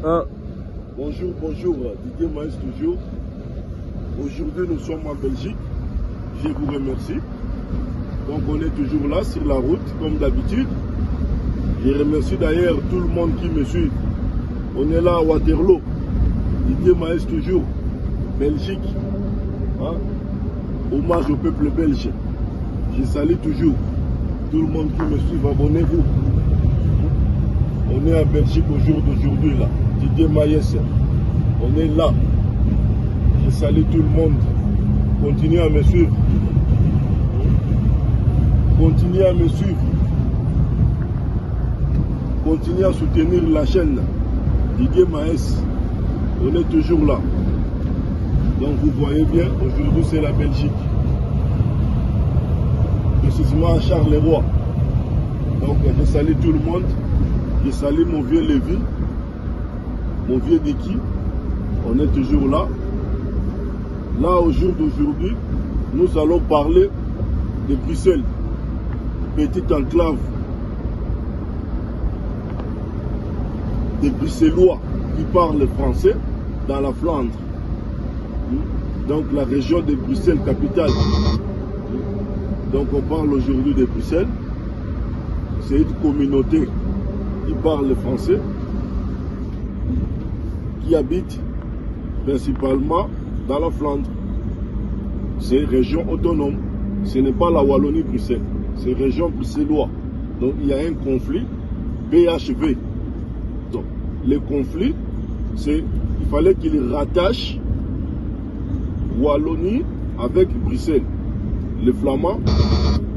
Ah. Bonjour, bonjour, Didier Maes toujours. Aujourd'hui, nous sommes en Belgique. Je vous remercie. Donc, on est toujours là sur la route, comme d'habitude. Je remercie d'ailleurs tout le monde qui me suit. On est là à Waterloo. Didier Maes toujours. Belgique. Hein? Hommage au peuple belge. Je salue toujours tout le monde qui me suit. Abonnez-vous. On est en Belgique au jour d'aujourd'hui là. Didier Maes. On est là. Je salue tout le monde. Continuez à me suivre. Continuez à me suivre. Continuez à soutenir la chaîne Didier Maes. On est toujours là. Donc vous voyez bien, aujourd'hui c'est la Belgique. Précisément à Charleroi. Donc je salue tout le monde. Je salue mon vieux Lévi. Mon vieux Diki. On est toujours là. Là, au jour d'aujourd'hui, nous allons parler de Bruxelles. Petite enclave des Bruxellois qui parlent français dans la Flandre. Donc la région de Bruxelles, capitale. Donc on parle aujourd'hui de Bruxelles. C'est une communauté qui parle français, qui habite principalement dans la Flandre. C'est une région autonome. Ce n'est pas la Wallonie-Bruxelles. C'est région bruxelloise. Donc il y a un conflit BHV. Donc le conflit, c'est il fallait qu'il rattache Wallonie avec Bruxelles. Les Flamands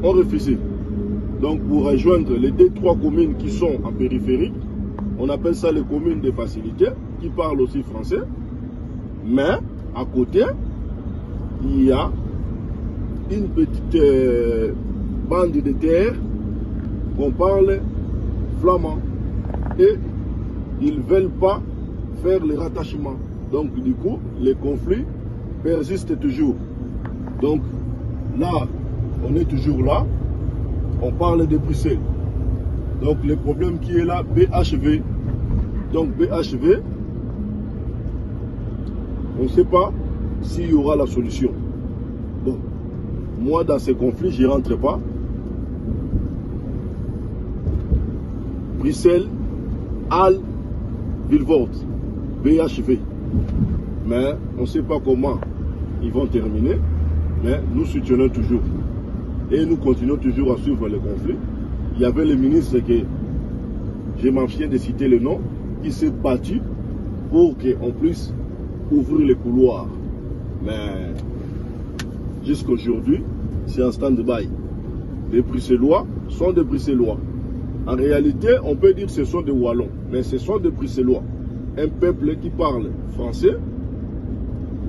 ont refusé. Donc pour rejoindre les 2-3 communes qui sont en périphérie, on appelle ça les communes de facilité, qui parlent aussi français. Mais à côté, il y a une petite bande de terre qu'on parle flamand. Et ils ne veulent pas faire le rattachement. Donc du coup, les conflits persistent toujours. Donc là, on est toujours là. On parle de Bruxelles. Donc le problème qui est là, BHV. Donc BHV, on ne sait pas s'il y aura la solution. Bon, moi dans ces conflits, je ne rentre pas. Bruxelles, Halle, Vilvoorde, BHV. Mais on ne sait pas comment ils vont terminer. Mais nous soutenons toujours. Et nous continuons toujours à suivre les conflits. Il y avait le ministre que je m'en souviens de citer le nom, qui s'est battu pour qu'on puisse ouvrir les couloirs. Mais jusqu'à aujourd'hui, c'est un stand-by. Les Bruxellois sont des Bruxellois. En réalité, on peut dire que ce sont des Wallons, mais ce sont des Bruxellois. Un peuple qui parle français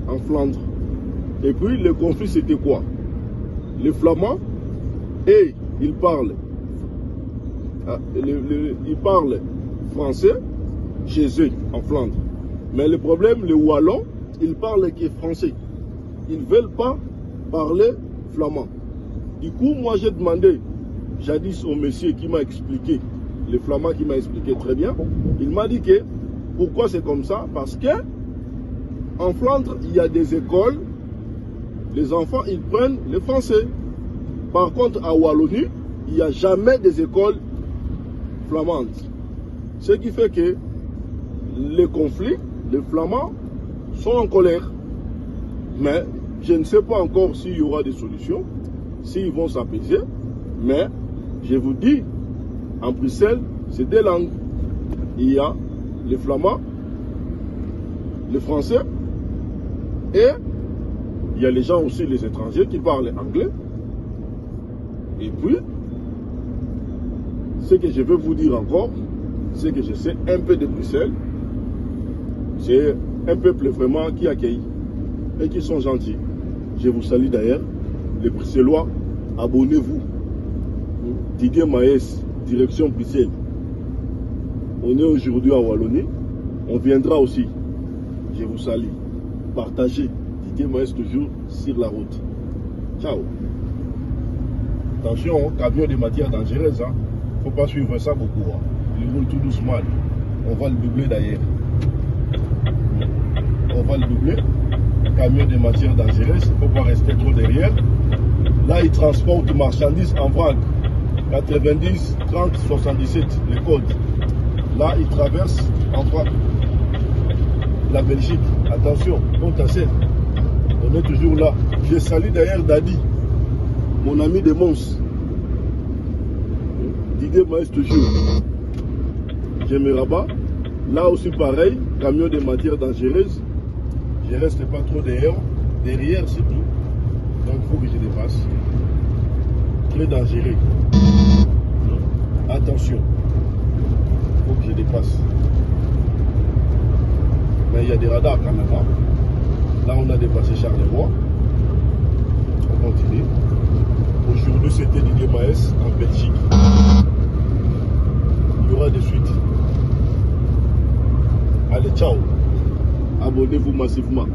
en Flandre. Et puis, le conflit, c'était quoi? Les Flamands, et ils parlent français chez eux, en Flandre. Mais le problème, les Wallons, ils parlent que français. Ils ne veulent pas parler flamand. Du coup, moi, j'ai demandé, jadis au monsieur qui m'a expliqué, le flamand qui m'a expliqué très bien, il m'a dit que, pourquoi c'est comme ça? Parce que, en Flandre, il y a des écoles, les enfants, ils prennent le français. Par contre, à Wallonie, il n'y a jamais des écoles flamandes. Ce qui fait que les conflits, les Flamands sont en colère. Mais je ne sais pas encore s'il y aura des solutions, s'ils vont s'apaiser. Mais je vous dis, en Bruxelles, c'est deux langues. Il y a les Flamands, les Français, et il y a les gens aussi, les étrangers, qui parlent anglais. Et puis, ce que je veux vous dire encore, c'est que je sais un peu de Bruxelles. C'est un peuple vraiment qui accueille et qui sont gentils. Je vous salue d'ailleurs. Les Bruxellois, abonnez-vous. Didier Maes, direction Bruxelles. On est aujourd'hui à Wallonie. On viendra aussi. Je vous salue. Partagez. Didier Maes toujours sur la route. Ciao. Attention, camion de matière dangereuse. Faut pas suivre ça beaucoup. Il roule tout doucement. On va le doubler d'ailleurs. va le doubler. Camion de matières dangereuses, il ne faut pas rester trop derrière. Là, il transporte marchandises en vrac. 90, 30, 77, les codes. Là, il traverse en vrac la Belgique. Attention, potentiel. On est toujours là. Je salue d'ailleurs Dadi, mon ami de Mons. Didier Maes toujours. Je me rabats. Là aussi pareil, camion de matières dangereuses. Je ne reste pas trop derrière c'est tout. Donc il faut que je dépasse. Très dangereux. Attention. Il faut que je dépasse. Mais il y a des radars quand même. Là on a dépassé Charleroi. On continue. Aujourd'hui c'était Didier Maes en Belgique. Il y aura des suites. Allez, ciao. Abonnez-vous massivement.